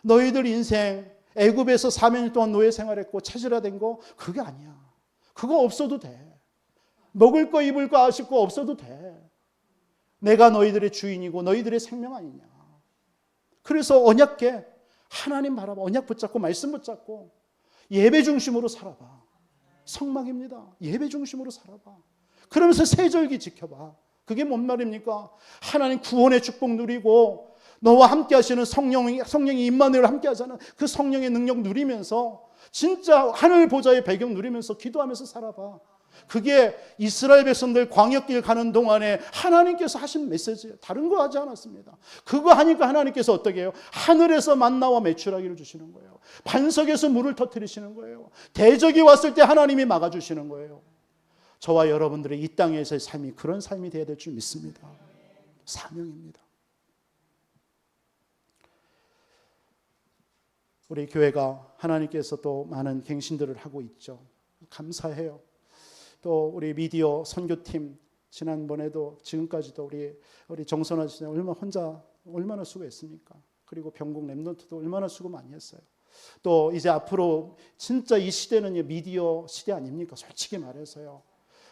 너희들 인생 애굽에서 4년 동안 노예 생활했고 체질화된 거 그게 아니야. 그거 없어도 돼. 먹을 거 입을 거 아실 거 없어도 돼. 내가 너희들의 주인이고 너희들의 생명 아니냐. 그래서 언약궤 하나님 바라봐. 언약 붙잡고 말씀 붙잡고 예배 중심으로 살아봐. 성막입니다. 예배 중심으로 살아봐. 그러면서 세절기 지켜봐. 그게 뭔 말입니까? 하나님 구원의 축복 누리고 너와 함께 하시는 성령이 임마누엘 함께 하잖아. 그 성령의 능력 누리면서 진짜 하늘 보좌의 배경 누리면서 기도하면서 살아봐. 그게 이스라엘 백성들 광야길 가는 동안에 하나님께서 하신 메시지예요. 다른 거 하지 않았습니다. 그거 하니까 하나님께서 어떻게 해요? 하늘에서 만나와 메추라기를 주시는 거예요. 반석에서 물을 터뜨리시는 거예요. 대적이 왔을 때 하나님이 막아주시는 거예요. 저와 여러분들의 이 땅에서의 삶이 그런 삶이 되어야 될 줄 믿습니다. 사명입니다. 우리 교회가 하나님께서 또 많은 갱신들을 하고 있죠. 감사해요. 또 우리 미디어 선교팀 지난번에도 지금까지도 우리 정선아 씨 얼마나 수고했습니까? 그리고 병국 랩런트도 얼마나 수고 많이 했어요. 또 이제 앞으로 진짜 이 시대는 미디어 시대 아닙니까? 솔직히 말해서요.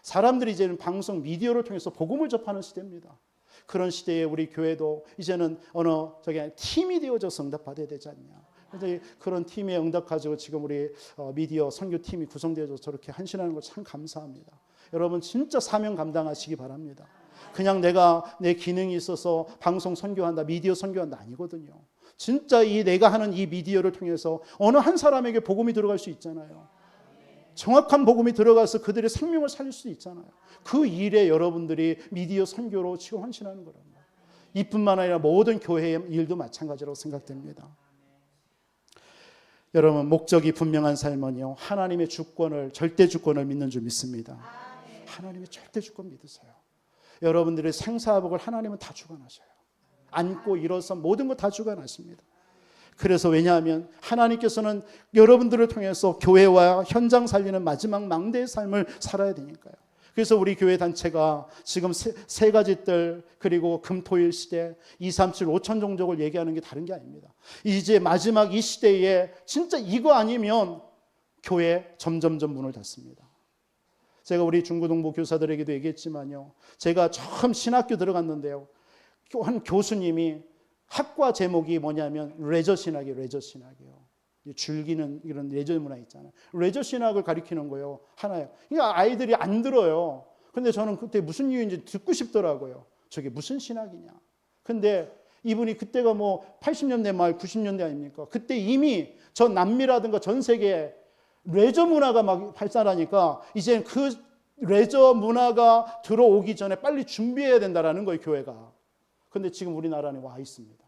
사람들이 이제는 방송 미디어를 통해서 복음을 접하는 시대입니다. 그런 시대에 우리 교회도 이제는 팀이 되어져서 응답받아야 되지 않냐. 그래서 그런 팀에 응답 가지고 지금 우리 미디어 선교팀이 구성되어서 저렇게 헌신하는 거 참 감사합니다. 여러분 진짜 사명 감당하시기 바랍니다. 그냥 내가 내 기능이 있어서 방송 선교한다, 미디어 선교한다 아니거든요. 진짜 이 내가 하는 이 미디어를 통해서 어느 한 사람에게 복음이 들어갈 수 있잖아요. 정확한 복음이 들어가서 그들의 생명을 살릴 수 있잖아요. 그 일에 여러분들이 미디어 선교로 지금 헌신하는 거랍니다. 이뿐만 아니라 모든 교회의 일도 마찬가지라고 생각됩니다. 여러분, 목적이 분명한 삶은요, 하나님의 주권을, 절대 주권을 믿는 줄 믿습니다. 하나님의 절대 주권 믿으세요. 여러분들의 생사복을 하나님은 다 주관하셔요. 앉고 일어서 모든 거 다 주관하십니다. 그래서 왜냐하면 하나님께서는 여러분들을 통해서 교회와 현장 살리는 마지막 망대의 삶을 살아야 되니까요. 그래서 우리 교회 단체가 지금 세 가지 뜰, 그리고 금토일 시대 237 5천 종족을 얘기하는 게 다른 게 아닙니다. 이제 마지막 이 시대에 진짜 이거 아니면 교회 점점점 문을 닫습니다. 제가 우리 중고등부 교사들에게도 얘기했지만요, 제가 처음 신학교 들어갔는데요, 한 교수님이 학과 제목이 뭐냐면 레저 신학이에요. 레저 신학이요. 즐기는 이런 레저 문화 있잖아요. 레저 신학을 가리키는 거예요. 하나요. 그러니까 아이들이 안 들어요. 근데 저는 그때 무슨 이유인지 듣고 싶더라고요. 저게 무슨 신학이냐. 근데 이분이 그때가 뭐 80년대 말 90년대 아닙니까? 그때 이미 전 남미라든가 전 세계에 레저 문화가 막 발달하니까 이제 그 레저 문화가 들어오기 전에 빨리 준비해야 된다라는 거예요, 교회가. 근데 지금 우리나라에 와 있습니다.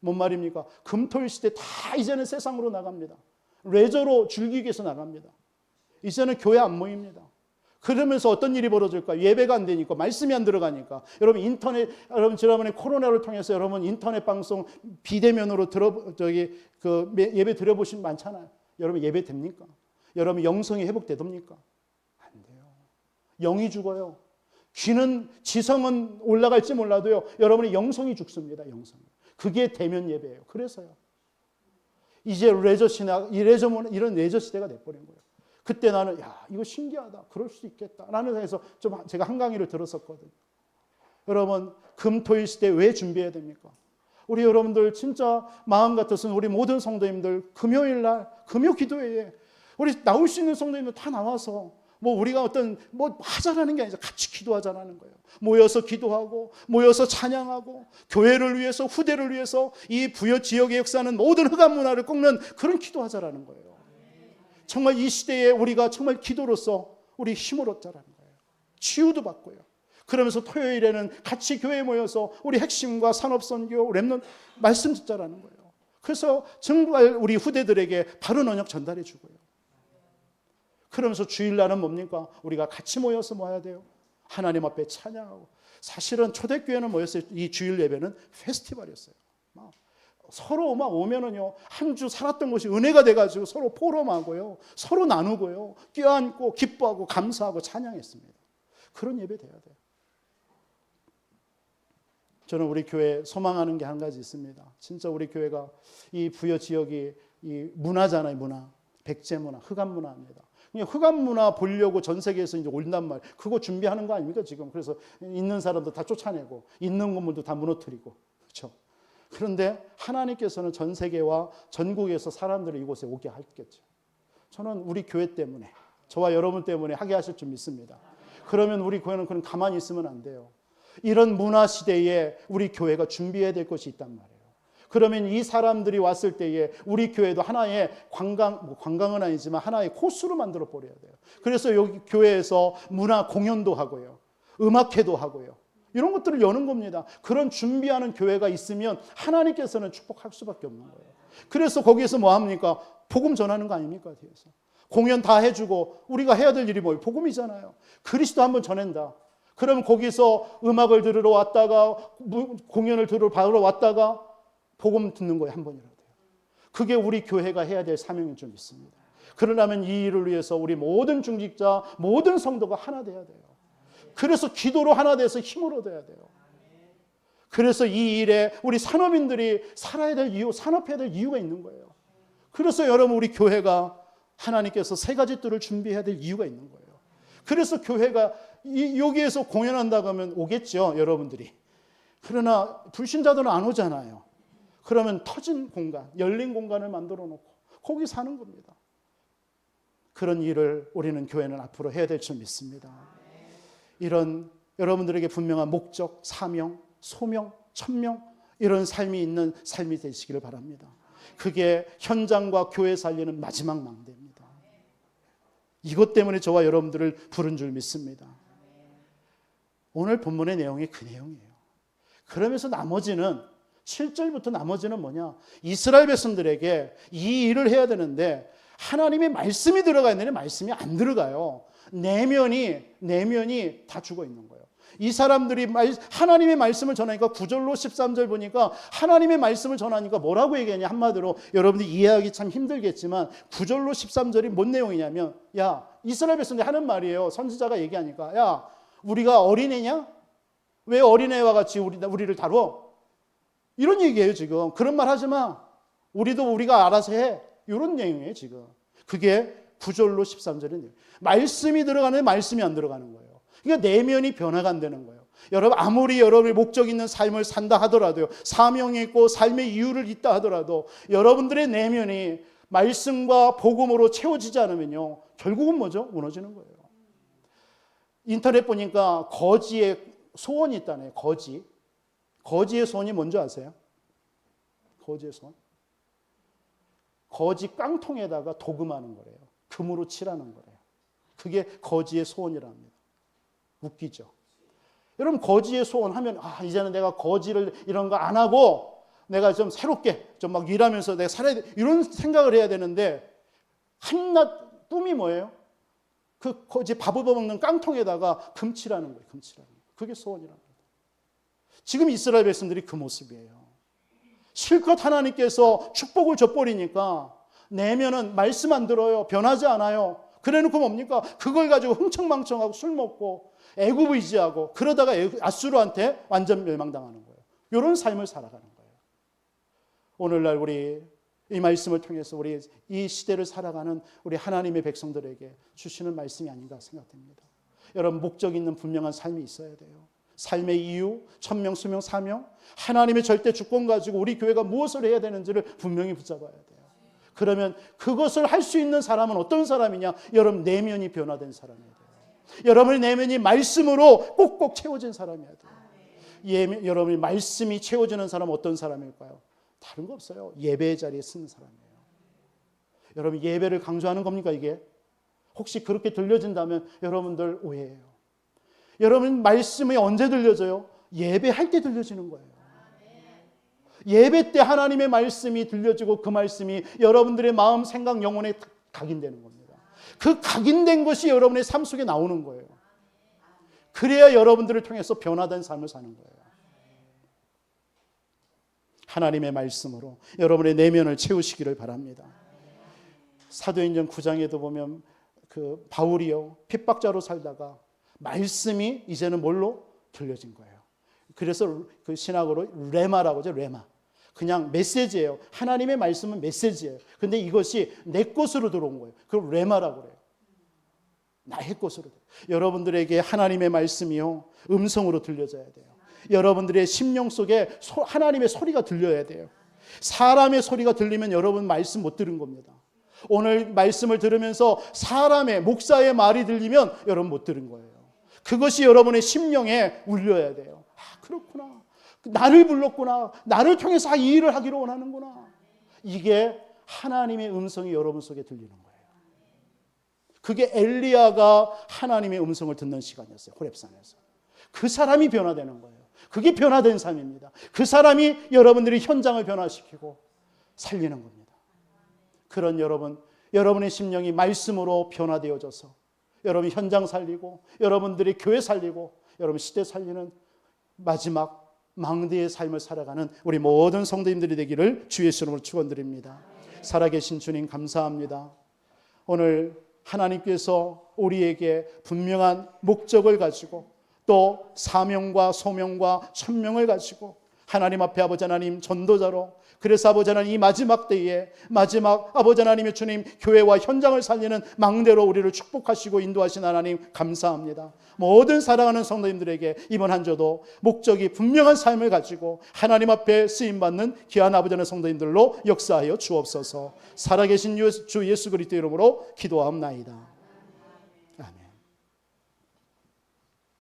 뭔 말입니까? 금토일 시대 다 이제는 세상으로 나갑니다. 레저로 즐기기 위해서 나갑니다. 이제는 교회 안 모입니다. 그러면서 어떤 일이 벌어질까요? 예배가 안 되니까, 말씀이 안 들어가니까. 여러분 인터넷, 여러분 지난번에 코로나를 통해서 여러분 인터넷 방송 비대면으로 예배 들어보신 많잖아요. 여러분 예배 됩니까? 여러분 영성이 회복되답니까? 안 돼요. 영이 죽어요. 귀는, 지성은 올라갈지 몰라도요, 여러분의 영성이 죽습니다. 영성. 그게 대면 예배예요. 그래서요. 이제 레저 신학, 이런 레저 시대가 돼버린 거예요. 그때 나는 이거 신기하다. 그럴 수 있겠다. 라는 해서 좀 제가 한 강의를 들었었거든요. 여러분, 금토일 시대 왜 준비해야 됩니까? 우리 여러분들 진짜 마음 같아서는 우리 모든 성도님들 금요일 날, 금요 기도회에 우리 나올 수 있는 성도님들 다 나와서 우리가 하자라는 게 아니라 같이 기도하자라는 거예요. 모여서 기도하고, 모여서 찬양하고, 교회를 위해서, 후대를 위해서 이 부여 지역의 역사는 모든 흑암 문화를 꺾는 그런 기도하자라는 거예요. 정말 이 시대에 우리가 정말 기도로서 우리 힘을 얻자라는 거예요. 치유도 받고요. 그러면서 토요일에는 같이 교회에 모여서 우리 핵심과 산업선교, 렘넌트 말씀 듣자라는 거예요. 그래서 정말 우리 후대들에게 바른 언약 전달해 주고요. 그러면서 주일날은 뭡니까? 우리가 같이 모여서 뭐 해야 돼요? 하나님 앞에 찬양하고. 사실은 초대교회는 뭐였어요? 이 주일 예배는 페스티벌이었어요. 서로 오면은요, 한 주 살았던 것이 은혜가 돼가지고 서로 포럼하고요, 서로 나누고요, 껴안고 기뻐하고 감사하고 찬양했습니다. 그런 예배 돼야 돼요. 저는 우리 교회 소망하는 게 한 가지 있습니다. 진짜 우리 교회가 이 부여 지역이 이 문화잖아요, 문화. 백제 문화, 흑암 문화입니다. 흑암 문화 보려고 전 세계에서 이제 온단 말, 그거 준비하는 거 아닙니까 지금? 그래서 있는 사람도 다 쫓아내고, 있는 건물도 다 무너뜨리고, 그렇죠? 그런데 하나님께서는 전 세계와 전국에서 사람들을 이곳에 오게 하겠죠. 저는 우리 교회 때문에, 저와 여러분 때문에 하게 하실 줄 믿습니다. 그러면 우리 교회는 그냥 가만히 있으면 안 돼요. 이런 문화 시대에 우리 교회가 준비해야 될 것이 있단 말이에요. 그러면 이 사람들이 왔을 때에 우리 교회도 하나의 관광은 아니지만 하나의 코스로 만들어 버려야 돼요. 그래서 여기 교회에서 문화 공연도 하고요, 음악회도 하고요, 이런 것들을 여는 겁니다. 그런 준비하는 교회가 있으면 하나님께서는 축복할 수밖에 없는 거예요. 그래서 거기에서 뭐 합니까? 복음 전하는 거 아닙니까? 뒤에서 공연 다 해주고 우리가 해야 될 일이 뭐예요? 복음이잖아요. 그리스도 한번 전한다. 그러면 거기서 음악을 들으러 왔다가 공연을 들으러 왔다가 복음 듣는 거예요. 한 번이라도. 그게 우리 교회가 해야 될 사명인 줄 믿습니다. 그러려면 이 일을 위해서 우리 모든 중직자, 모든 성도가 하나 돼야 돼요. 그래서 기도로 하나 돼서 힘을 얻어야 돼요. 그래서 이 일에 우리 산업인들이 살아야 될 이유, 산업해야 될 이유가 있는 거예요. 그래서 여러분 우리 교회가 하나님께서 세 가지 뜰을 준비해야 될 이유가 있는 거예요. 그래서 교회가 여기에서 공연한다고 하면 오겠죠, 여러분들이. 그러나 불신자들은 안 오잖아요. 그러면 터진 공간, 열린 공간을 만들어 놓고 거기 사는 겁니다. 그런 일을 우리는 교회는 앞으로 해야 될 줄 믿습니다. 이런 여러분들에게 분명한 목적, 사명, 소명, 천명, 이런 삶이 있는 삶이 되시기를 바랍니다. 그게 현장과 교회 살리는 마지막 망대입니다. 이것 때문에 저와 여러분들을 부른 줄 믿습니다. 오늘 본문의 내용이 그 내용이에요. 그러면서 나머지는 7절부터 나머지는 뭐냐? 이스라엘 백성들에게 이 일을 해야 되는데 하나님의 말씀이 들어가야 되는데 말씀이 안 들어가요. 내면이 다 죽어 있는 거예요. 이 사람들이 하나님의 말씀을 전하니까 9절로 13절 보니까 하나님의 말씀을 전하니까 뭐라고 얘기하냐? 한마디로 여러분들이 이해하기 참 힘들겠지만 9절로 13절이 뭔 내용이냐면, 야, 이스라엘 백성들이 하는 말이에요. 선지자가 얘기하니까, 야, 우리가 어린애냐? 왜 어린애와 같이 우리를 다뤄? 이런 얘기예요. 지금 그런 말 하지 마. 우리가 알아서 해. 이런 내용이에요. 지금 그게 9절로 13절인 말씀이 들어가는데 말씀이 안 들어가는 거예요. 그러니까 내면이 변화가 안 되는 거예요. 여러분, 아무리 여러분이 목적 있는 삶을 산다 하더라도요, 사명이 있고 삶의 이유를 있다 하더라도 여러분들의 내면이 말씀과 복음으로 채워지지 않으면요, 결국은 뭐죠? 무너지는 거예요. 인터넷 보니까 거지의 소원이 있다네요. 거지의 소원이 뭔지 아세요? 거지의 소원? 거지 깡통에다가 도금하는 거래요. 금으로 칠하는 거래요. 그게 거지의 소원이라 합니다. 웃기죠? 여러분, 거지의 소원 하면, 이제는 내가 거지를 이런 거 안 하고 내가 좀 새롭게 좀 막 일하면서 내가 살아야 돼. 이런 생각을 해야 되는데, 한낱 꿈이 뭐예요? 그 거지 밥 얻어먹는 깡통에다가 금칠하는 거예요. 금칠하는 거예요. 그게 소원이랍니다. 지금 이스라엘 백성들이 그 모습이에요. 실컷 하나님께서 축복을 줘버리니까 내면은 말씀 안 들어요. 변하지 않아요. 그래놓고 뭡니까? 그걸 가지고 흥청망청하고 술 먹고 애굽 의지하고 그러다가 아수르한테 완전 멸망당하는 거예요. 이런 삶을 살아가는 거예요. 오늘날 우리 이 말씀을 통해서 우리 이 시대를 살아가는 우리 하나님의 백성들에게 주시는 말씀이 아닌가 생각됩니다. 여러분, 목적 있는 분명한 삶이 있어야 돼요. 삶의 이유, 천명, 수명, 사명, 하나님의 절대 주권 가지고 우리 교회가 무엇을 해야 되는지를 분명히 붙잡아야 돼요. 그러면 그것을 할 수 있는 사람은 어떤 사람이냐? 여러분, 내면이 변화된 사람이어야 돼요. 여러분의 내면이 말씀으로 꼭꼭 채워진 사람이어야 돼요. 여러분의 말씀이 채워지는 사람은 어떤 사람일까요? 다른 거 없어요. 예배의 자리에 쓰는 사람이에요. 여러분, 예배를 강조하는 겁니까 이게? 혹시 그렇게 들려진다면 여러분들 오해예요. 여러분, 말씀이 언제 들려져요? 예배할 때 들려지는 거예요. 예배 때 하나님의 말씀이 들려지고 그 말씀이 여러분들의 마음, 생각, 영혼에 각인되는 겁니다. 그 각인된 것이 여러분의 삶 속에 나오는 거예요. 그래야 여러분들을 통해서 변화된 삶을 사는 거예요. 하나님의 말씀으로 여러분의 내면을 채우시기를 바랍니다. 사도행전 9장에도 보면 그 바울이요, 핍박자로 살다가 말씀이 이제는 뭘로 들려진 거예요. 그래서 그 신학으로 레마라고 하죠. 레마. 그냥 메시지예요. 하나님의 말씀은 메시지예요. 근데 이것이 내 것으로 들어온 거예요. 그걸 레마라고 그래요. 나의 것으로. 여러분들에게 하나님의 말씀이요, 음성으로 들려져야 돼요. 여러분들의 심령 속에 하나님의 소리가 들려야 돼요. 사람의 소리가 들리면 여러분 말씀 못 들은 겁니다. 오늘 말씀을 들으면서 사람의, 목사의 말이 들리면 여러분 못 들은 거예요. 그것이 여러분의 심령에 울려야 돼요. 그렇구나. 나를 불렀구나. 나를 통해서 이 일을 하기로 원하는구나. 이게 하나님의 음성이 여러분 속에 들리는 거예요. 그게 엘리야가 하나님의 음성을 듣는 시간이었어요. 호렙산에서. 그 사람이 변화되는 거예요. 그게 변화된 삶입니다. 그 사람이 여러분들이 현장을 변화시키고 살리는 겁니다. 그런 여러분의 심령이 말씀으로 변화되어져서 여러분 현장 살리고 여러분들이 교회 살리고 여러분 시대 살리는 마지막 망대의 삶을 살아가는 우리 모든 성도님들이 되기를 주 예수 이름으로 축원드립니다. 살아계신 주님 감사합니다. 오늘 하나님께서 우리에게 분명한 목적을 가지고 또 사명과 소명과 천명을 가지고 하나님 앞에 아버지 하나님 전도자로, 그래서 아버지 하나님 이 마지막 때에 마지막 아버지 하나님의 주님 교회와 현장을 살리는 망대로 우리를 축복하시고 인도하신 하나님 감사합니다. 모든 사랑하는 성도님들에게 이번 한 주도 목적이 분명한 삶을 가지고 하나님 앞에 쓰임받는 귀한 아버지 하나님 성도님들로 역사하여 주옵소서. 살아계신 주 예수 그리스도 이름으로 기도하옵나이다.